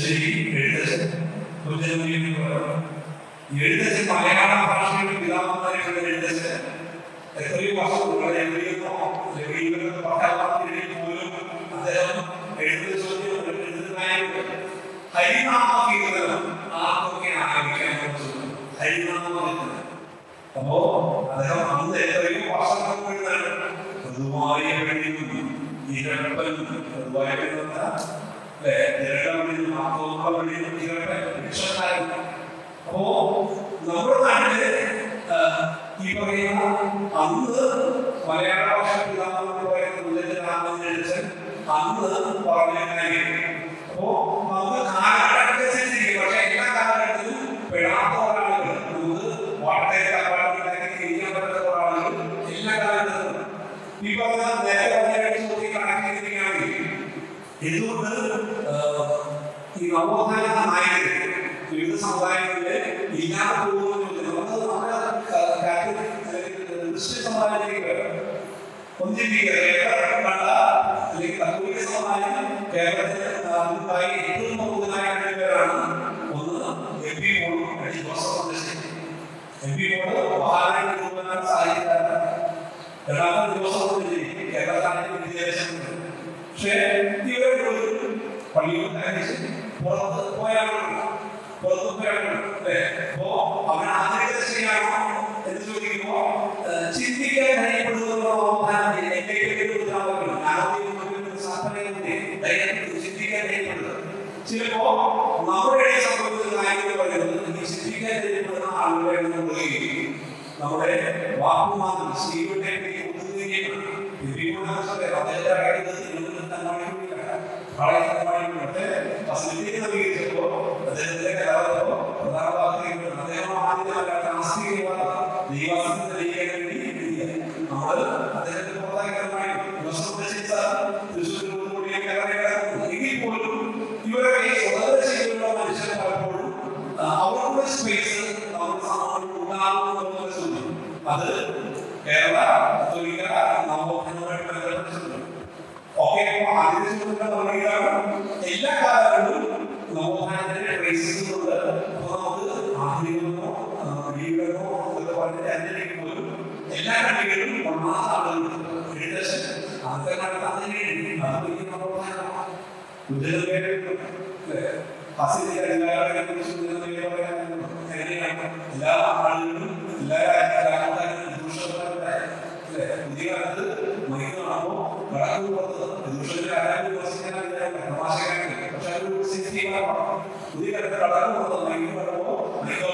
ശരി എഴുത്തച്ഛൻ എഴുത്തച്ഛൻ മലയാള ഭാഷയുടെ പിതാമഹനായിട്ടുള്ള എഴുത്തച്ഛൻ എത്രയോ വർഷം പോലും അദ്ദേഹം എഴുത്തുകാരുണ്ട്. ഹരിനാമ കീർത്തനം ആർക്കൊക്കെ ആരംഭിക്കാൻ ഹരിനാമ. അപ്പോ അദ്ദേഹം അന്ന് എത്രയോ വർഷങ്ങൾക്ക് വേണ്ടിയാണ് പൊതുവായ പെണ്ണിനും ഇരപ്പൻ പൊതുവായ പെണ്ണെന്ന അപ്പോ നമ്മുടെ നാട്ടില് ഈ പറയുന്ന അന്ന് മലയാള ഭാഷ പിതാമഹൻ എഴുത്തച്ഛൻ അന്ന് പറഞ്ഞ കാര്യം. അപ്പോ നമുക്ക് കാലഘട്ടത്തിനനുസരിച്ചിരിക്കും. പക്ഷെ എല്ലാ കാലഘട്ടത്തിലും പെടാത്ത ഒരാളുകൾ നമുക്ക് വാട്ടേക്കാക്കി തിരിക്കാൻ പറ്റാത്ത ഒരാളുകൾ എല്ലാ കാലഘട്ടത്തിലും ഈ പറഞ്ഞ നേരത്തെ കണക്കിരിക്കുകയാണെങ്കിൽ എന്തുകൊണ്ട് ഈ നവോത്ഥാന നായകർ വിവിധ സമുദായങ്ങളിലെ ഇല്ലാതെ പോകുന്നു നമുക്ക് നമ്മുടെ ക്രിസ്ത്യൻ സമുദായത്തിലേക്ക് ഒന്നിരിക്കുക കേരളം കണ്ട അല്ലെങ്കിൽ കത്തോലിക്ക സമുദായം കേരളത്തിൽ ഉണ്ടായി ഏറ്റവും പ്രമുഖനായ രണ്ടുപേരാണ്. ഒന്ന് എം.പി. പോളും ജോസഫ്. എം.പി. പോള് മഹാനായ സാഹിത്യകാരൻ. രണ്ടാമത്തെ ജോസഫ് കേരളത്തിലെ വിദ്യാഭ്യാസമുണ്ട്. പക്ഷേ ഇവരെ പള്ളിയിൽ പുറത്ത് പോയാണ് അല്ലേ? അപ്പോ അവൻ ആദ്യത്തെ ശരിയാണോ എന്ന് ചോദിക്കുമ്പോ ചിന്തിക്കാൻ കഴിയപ്പെടുന്ന ചിന്തിക്കാൻ കഴിയപ്പെടുന്നത് ചിലപ്പോ നമ്മുടെ സംഭവിക്കുന്ന കാര്യങ്ങൾ പറയുന്നത് ഈ ചിന്തിക്കാൻ കഴിയപ്പെടുന്ന ആളുകളെ നമ്മുടെ വാക്കുമാനം സ്ത്രീകളുടെ നവീകരിച്ചപ്പോ അദ്ദേഹത്തിന്റെ കലാപോ പ്രധാന ഭാഗത്തേക്ക് അദ്ദേഹം ആദ്യമല്ലാത്ത ആസ്തികവാദ ദൈവാസനം തെളിയിക്കാൻ വേണ്ടി എഴുതിയ നമ്മൾ അദ്ദേഹത്തിന്റെ പ്രോത്സാഹനമായി എങ്കിൽ പോലും ഇവരൊക്കെ സ്വതന്ത്ര ശൈലിയുള്ള മനുഷ്യർ പലപ്പോഴും അവരുടെ സ്പേസ് നമ്മുടെ സമൂഹത്തിൽ ഉണ്ടാകുമെന്നുള്ള ചോദ്യം അത് കേരള കത്തോലിക്ക നവോത്ഥാനവുമായിട്ട് ബന്ധപ്പെട്ടിട്ടുണ്ട്. ഓക്കെ, ആദ്യത്തെ ചോദ്യം എല്ലാ കാലങ്ങളിലും നവോത്ഥാനത്തിന്റെ ട്രേസസുണ്ട്. അപ്പൊ നമുക്ക് ആധുനികമോ ലീഗമോ അതൊക്കെ പറഞ്ഞിട്ട് അതിലേക്ക് പോലും എല്ലാ കണ്ടികളും ഒന്നാമത്തെ ആളുകളുണ്ട്. എഴുത്തച്ഛൻ അന്നത്തെ കാലത്ത് അതിന് നവോത്ഥാനമാണ്. എല്ലാ ആളുകളും എല്ലാ രാജ്യക്കാരും പുതിയ കാലത്ത് മൈക്ക് കാണുമ്പോ വടക്ക് പുറത്ത് ദൂഷണ ആരാധന പക്ഷെ അത് പുതിയ കാലത്ത് വടക്ക് പുറത്ത് മൈക്ക് കാണുമ്പോ മൈക്കോ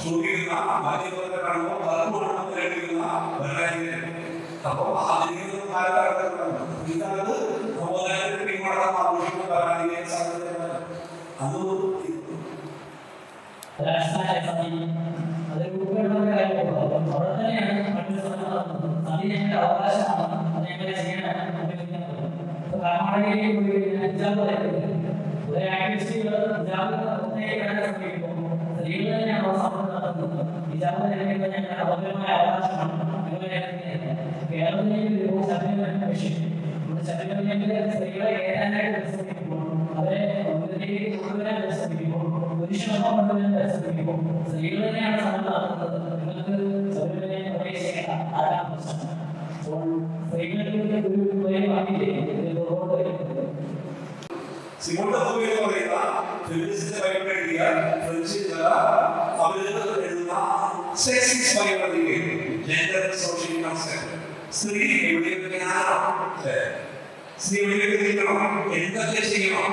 ചോദിക്കുന്ന മാധ്യമങ്ങളെ കാണുമ്പോ ധർമ്മമാണെന്ന് കേൾക്കുന്ന ഭരണാധികാരി. അപ്പൊ ആധുനിക കാലഘട്ടത്തിലാണ് ഈ കാലത്ത് നവോത്ഥാനത്തിന്റെ പിന്മാറ്റം ആഘോഷിക്കുന്ന ഭരണാധികാരി സാധ്യത അതൊന്നും അവകാശമാണ് സ്ത്രീകളെ ഏതാനായിട്ട് പരിശ്രമിക്കുമ്പോൾ അവരെ കൊണ്ടുവരാൻ പരിശ്രമിക്കുമ്പോൾ പുരുഷനൊപ്പം കൊണ്ടുവരാൻ പരിശ്രമിക്കുമ്പോൾ സ്ത്രീകൾ തന്നെയാണ് സമരം നടത്തുന്നത്. നിങ്ങൾക്ക് സൗകര്യ പ്രവേശിക്കേണ്ട ആരാം പ്രശ്നം. അപ്പോൾ സ്ത്രീകൾക്ക് ഒരു വാക്കില്ലേ സിമോൺ ദ ബൂവർ എന്ന് പറയുന്ന ഫെമിനിസ്റ്റ് ബൈബിൾ എഴുതിയ ഫ്രഞ്ച് അവര് എഴുതുന്ന sexist Bible gender social concept സ്ത്രീ എവിടെയൊക്കെ സ്ത്രീ എവിടെയൊക്കെ നിൽക്കണം, എന്തൊക്കെ ചെയ്യണം,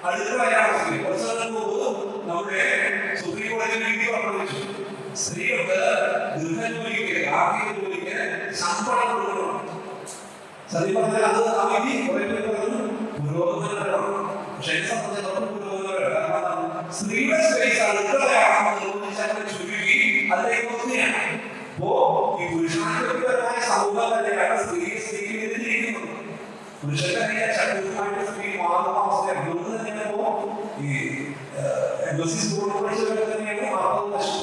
അടുക്കളയാണ് സ്ത്രീ. കുറച്ചു നാൾ മുമ്പ് നമ്മുടെ സുപ്രീം കോടതി വിധി പ്രഖ്യാപിച്ചു സ്ത്രീകൾക്ക് ഗൃഹജോലിക്ക് ആർത്തിക ജോലിക്ക് ശമ്പളം കൊടുക്കണം. സത്യം പറഞ്ഞാൽ അത് ആ വിധി കുറെ പേര് പറഞ്ഞു പുരോഗമനപരമാണ്. പക്ഷെ എന്നെ സംബന്ധിച്ചിടത്തോളം പുരോഗമനപരമല്ല. കാരണം സ്ത്രീയുടെ സ്പേസ് അടുക്കളയാണെന്ന് നിർബന്ധിച്ചാൽ ചുരുക്കി അതിലേക്ക് ഒത്തുകയാണ്. അപ്പോ ഈ പുരുഷാധിപത്യപരമായ സമൂഹം തന്നെയാണ് സ്ത്രീയെ സ്ത്രീക്കെതിരിയിരിക്കുന്നത്. പുരുഷന്റെ ശക്തിയുമായിട്ട് സ്ത്രീ മാറുന്ന അവസ്ഥയാണ്. അതുകൊണ്ട് തന്നെയാണ് ഇപ്പോ ഈ സ്കൂളിൽ പഠിച്ചവരെ തന്നെയാണ് 40%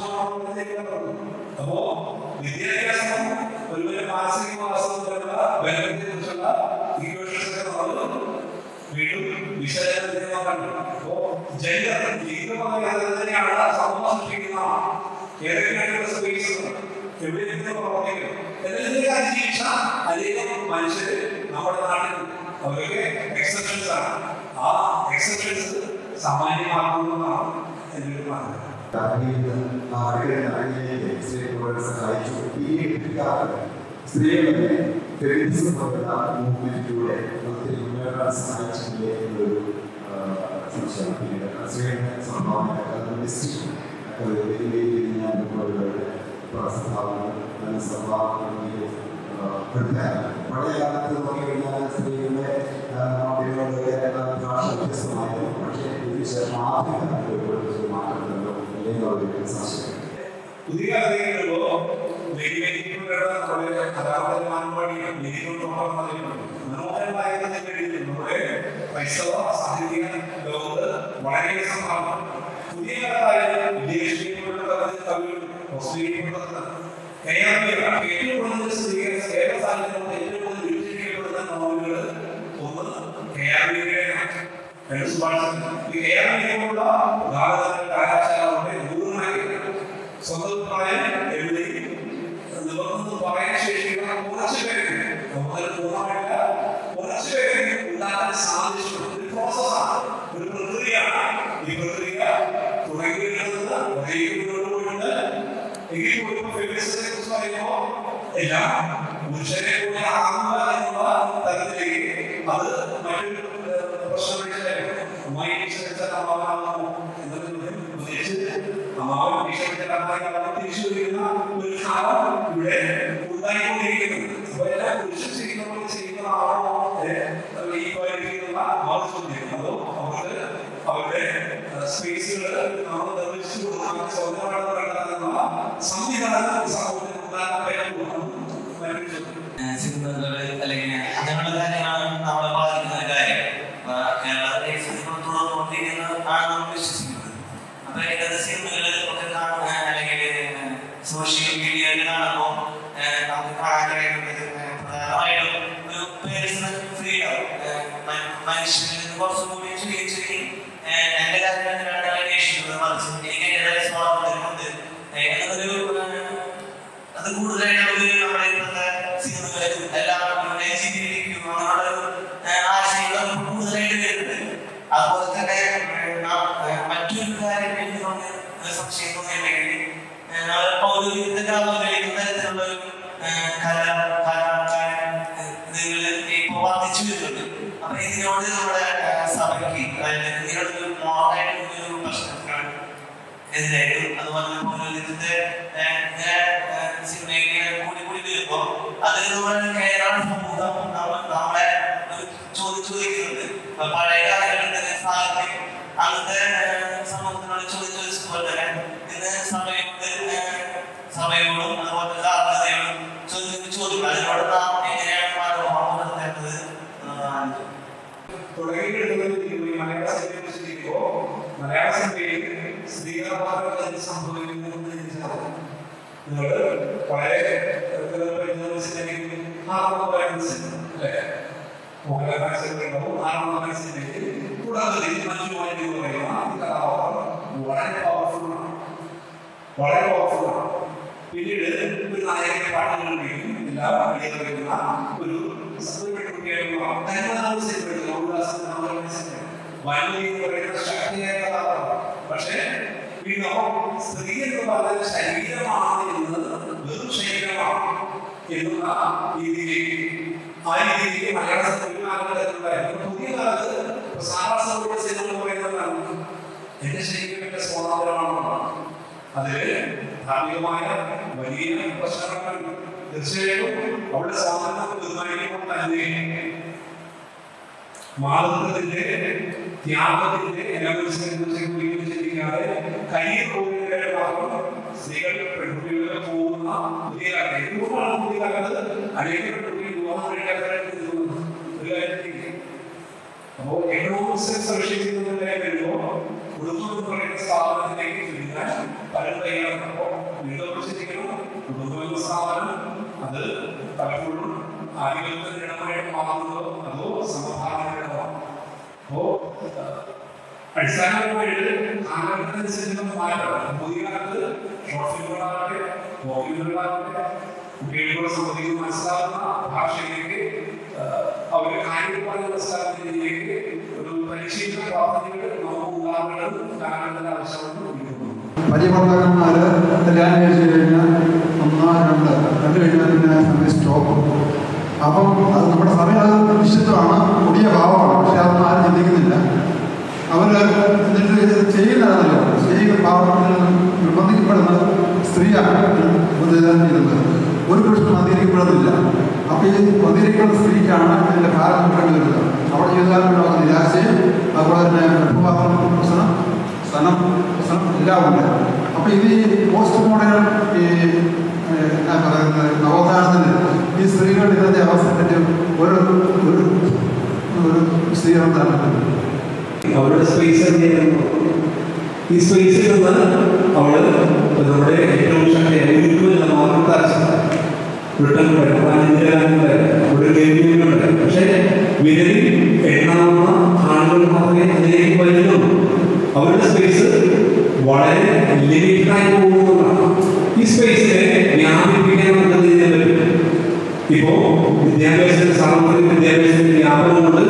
അപ്പോ വിദ്യാഭ്യാസം ഒരുപോലെ മാനസിക ബലത്തെ കുറിച്ചുള്ള വീണ്ടും വിശകലനമാണ്. അപ്പോ ജെൻഡർ ലിംഗമായ തന്നെയാണ് സമൂഹം സൃഷ്ടിക്കുന്ന ഏതൊക്കെയാണ് സ്പേസ് എവിടെയെങ്കിലും പ്രവർത്തിക്കും എന്തെങ്കിലും ജീവിച്ച അനേകം മനുഷ്യര് നമ്മുടെ നാട്ടിൽ അവരൊക്കെ എക്സെപ്ഷൻസ് ആണ്. ആ എക്സെപ്ഷൻസ് സാമാന്യമാക്കുന്നതാണ് എൻ്റെ ഒരു മാർഗം. സ്ത്രീകളെ ഫെമിനിസം പോലുള്ള മൂവ്മെന്റിലൂടെ ഒത്തിരി മുന്നേറാൻ സഹായിച്ചിട്ടില്ലേ എന്നൊരു സംശയം. പിന്നീട് സ്ത്രീകളുടെ സംഭാവന പഴയ കാലത്ത് നോക്കിക്കഴിഞ്ഞാൽ സ്ത്രീകളുടെ ഭാഷ വ്യത്യസ്തമായിരുന്നു. പക്ഷേ ഇതിനുശേഷം ആധുനിക കാലത്ത് മാറ്റമുണ്ടല്ലോ അല്ലെങ്കിൽ സംശയം. പുതിയ കഥകളുണ്ടോ നമ്മുടെ ക്രൈസ്തവ സാഹിത്യ ലോകത്ത് വളരെ സംഭാവന. പുതിയ കഥയായാലും വിദേശീയമുള്ള കവികളും ഓസ്ട്രേലിയയിലുള്ള ഏറ്റവും കൂടുതൽ കേരള സാഹിത്യത്തിൽ ഏറ്റവും കൂടുതൽ വിഭജിക്കപ്പെടുന്ന നോവലുകൾ ഒന്ന് കേരളീയമാണ്. കേരളീയമുള്ള സ്വന്തം അഭിപ്രായം എവിടെയും നിവർന്ന് പറയാൻ ശേഷിക്കുന്ന കുറച്ച് പേർക്ക് പൂർണ്ണമായില്ല കുറച്ച് പേർക്ക് ഉണ്ടാക്കാൻ സാധിച്ചിട്ടുണ്ട്. ഒരു പ്രോസസ്സാണ്, ഒരു പ്രക്രിയയാണ്. ഈ പ്രക്രിയ തുടങ്ങിയിരുന്നത് കുറേ മുന്നോട്ട് പോയിട്ടുണ്ട്. എങ്കിൽ പോലും ഫെമിനിസത്തെ കുറിച്ച് പറയുമ്പോൾ എല്ലാം പുരുഷനെ കൂടി ആകുക എന്നുള്ള തരത്തിലേക്ക് അത് മറ്റൊരു പ്രശ്നം അമ്മായി അമ്മാവനാകുന്നു എന്നതിന് ഉദ്ദേശിച്ച് അമ്മാവൻ തിരിച്ചു വരുന്ന ഒരു കാലം ഇവിടെ ഉണ്ടായിക്കൊണ്ടിരിക്കുന്നു. അപ്പൊ എല്ലാം പുരുഷൻ ചെയ്യുന്ന ചെയ്യുന്നതാണോ ഈ പോലുള്ള ആവശ്യം അതോ അവർക്ക് അവരുടെ സ്പേസുകൾ നമ്മൾ നിർമ്മിച്ചു കൊടുക്കാൻ സ്വന്തമായിട്ടുള്ള സംവിധാനം സമൂഹത്തിൽ അല്ലെങ്കിൽ അങ്ങനെയുള്ള കാര്യങ്ങളാണ് നമ്മളെ ബാധിക്കുന്ന കാര്യം. കേരളത്തിലെ തുടർന്നുകൊണ്ടിരിക്കുന്നതാണ് നമ്മൾ വിശ്വസിക്കുന്നത്. അപ്പൊ ഏത് സിനിമകളിൽ ഒക്കെ കാണുക അല്ലെങ്കിൽ സോഷ്യൽ മീഡിയയിൽ കാണുമ്പോൾ നമുക്ക് കാണാൻ കഴിയുന്നത് പ്രധാനമായിട്ടും ഒരു പേഴ്സണൽ ഫ്രീഡം മനുഷ്യനിൽ കുറച്ചും കൂടി ചുരുക്കി എന്റെ കാര്യങ്ങളാണ് അന്വേഷിക്കുന്നത്. മറിച്ച് എനിക്ക് എന്റേതായ സ്വാതന്ത്ര്യമുണ്ട് എന്നതൊരു അത് കൂടുതലായിട്ട് നമ്മുടെ ഇപ്പോഴത്തെ സിനിമകളിലും എല്ലാം അങ്ങനെയുള്ള ആശയങ്ങൾ കൂടുതലായിട്ട് വരുന്നുണ്ട്. അതുപോലെ തന്നെ മറ്റൊരു കാര്യം എനിക്ക് സംശയം തോന്നിയിട്ടുണ്ടെങ്കിൽ പൗരോഹിത്യത്തിലുള്ള തരത്തിലുള്ള കലാകാരൻ ഇപ്പൊ വർദ്ധിച്ചു വരുന്നുണ്ട്. അപ്പൊ ഇതിനോട് നമ്മുടെ സഭയ്ക്ക് ഇതിനോടൊരു മോഡലായിട്ടുള്ളൊരു പ്രശ്നത്തിനാണ് എതിരായിട്ടും അതുപോലെ പൗരോഹിത്യത്തിന്റെ സിനിമയിൽ കൂടി വരുമ്പോ അതിൽ നമ്മുടെ കേരള സമൂഹം നമ്മളെ ചോദിക്കുന്നുണ്ട്. പഴയ കാലങ്ങളിൽ തന്നെ സാഹിത്യം അങ്ങനത്തെ സമൂഹത്തിനോട് ചോദിച്ചതുപോലെ തന്നെ ഇന്ന് സഭയോടും അതുപോലെ ധാർമ്മികതയോടും ചോദിക്കും. അതിനോട് നാം എങ്ങനെയാണ് മാറുന്നത് മലയാള സിനിമയിൽ സ്ത്രീകളുടെ സംഭവിക്കുന്നു വളരെ വളരെ പവർഫുള്ളാണ്. പിന്നീട് ഒരു നായകന്റെ പാട്ടുകളിലേക്കും എല്ലാം വരുന്ന ഒരു ശക്തിയായ കഥാപാത്രം. പക്ഷേ സ്ത്രീ എന്ന് പറയുന്നത് ശരീരമാണ് എന്നത് വെറും ശരീരമാണ് എന്നുള്ള രീതിയിലേക്ക് മലയാള സിനിമ പുതിയ കാലത്ത് സാഹസങ്ങളുടെ സിനിമ പറയുന്നതാണ് എന്റെ ശരീരം എന്റെ സ്വാതന്ത്ര്യമാണെന്നാണ്. അതില് ധാർമ്മികമായ വലിയ പ്രശ്നങ്ങൾ തീർച്ചയായും അവിടെ സ്വാതന്ത്ര്യം തീരുമാനിക്കുമ്പോൾ തന്നെ മാതൃത്വത്തിന്റെ ത്യാഗത്തിന്റെ ചിന്തിക്കാതെ കയ്യിൽ പോകുന്നതിന്റെ മാത്രം സ്ത്രീകൾ പെൺകുട്ടികളെ പോകുന്ന പുതിയ കാലത്ത് അനേക പെൺകുട്ടികൾ വിവാഹം കഴിക്കാത്തതായിട്ട് ഒരു കാര്യത്തിലേക്ക്. അപ്പോ എക്കണോമിക്സ് സംരക്ഷിക്കുന്നതിന്റെ വരുമ്പോ കുടുംബം എന്ന് പറയുന്ന സ്ഥാപനത്തിലേക്ക് ചുരുങ്ങാൻ പലരും തയ്യാറാക്കുമ്പോൾ വീണ്ടും കുടുംബം എന്ന സ്ഥാപനം അത് പലപ്പോഴും ആധിപത്യത്തിനിടമായിട്ട് മാറുന്നതോ അതോ സമാധാനത്തിനിടമാണ്. അപ്പോ അടിസ്ഥാനപരമായിട്ട് കാലഘട്ടത്തിനനുസരിച്ചുള്ള മാറ്റം. പുതിയ കാലത്ത് ഷോർട്ട് ഫിലിമുകളാകട്ടെ, ഡോക്യുമെന്ററികളാകട്ടെ, കുട്ടികളോട് സംബന്ധിക്കുന്ന മനസ്സിലാവുന്ന ഭാഷയിലേക്ക് അവരുടെ കാര്യങ്ങൾ പറഞ്ഞ് മനസ്സിലാക്കുന്ന രീതിയിലേക്ക് ഒരു പരിശീലന പ്രവർത്തനങ്ങൾ നമുക്ക് ഉണ്ടാകേണ്ടത് കാലഘട്ടത്തിന്റെ ആവശ്യമാണ്. വലിയ ഭർത്താക്കന്മാർ കല്യാണം കഴിച്ച് കഴിഞ്ഞാൽ 1, 2 കഴിഞ്ഞാൽ പിന്നെ സമയം സ്റ്റോപ്പ്. അപ്പം അത് നമ്മുടെ സഭയിൽ അത് നിശ്ചിതമാണ്, പുതിയ ഭാവമാണ്. പക്ഷെ അതൊന്നും ആരും ചിന്തിക്കുന്നില്ല. അവർ എന്നിട്ട് ചെയ്യുന്നതാണല്ലോ, ചെയ്യുന്ന പാവത്തിൽ നിർബന്ധിക്കപ്പെടുന്നത് സ്ത്രീയാണ് ഉപദേശം ചെയ്യുന്നത്. ഒരു പുരുഷനും അധികരിക്കപ്പെടുന്നില്ല. അപ്പോൾ ഈ അധികരിക്കുന്ന സ്ത്രീക്കാണ് ഇതിൻ്റെ ഭാരം കൊണ്ടു വരുന്നത്. അവിടെ ചെയ്താലുണ്ടാകുന്ന നിരാശയും അതുപോലെ തന്നെ ഗർഭപാത്രം പ്രശ്നം, സ്ഥലം പ്രശ്നം എല്ലാം ഉണ്ട്. അപ്പോൾ ഇത് ഈ പോസ്റ്റ് മോഡേൺ ഈ ഞാൻ പറയുന്നത് നവോത്ഥാനത്തിൽ ഈ സ്ത്രീകളുടെ ഇന്നത്തെ അവസ്ഥ ഒരു സ്ത്രീയാണ് താല്പര്യം. അവരുടെ സ്പേസ് ഈ സ്പേസിൽ നിന്ന് അവള് നമ്മുടെ ഏറ്റവും ശക്തിയായ പക്ഷെ വിരലിൽ എണ്ണാവുന്ന ആളുകൾ മാത്രമേ അതിലേക്ക് വരുന്നുള്ളൂ. അവരുടെ സ്പേസ് വളരെ ലിമിറ്റഡായി പോകുന്നതാണ്. ഈ സ്പേസിനെ വ്യാപിപ്പിക്കാൻ പറ്റും. ഇപ്പോ വിദ്യാഭ്യാസത്തിന്റെ സാർവത്രിക വിദ്യാഭ്യാസത്തിന്റെ വ്യാപനം കൊണ്ട്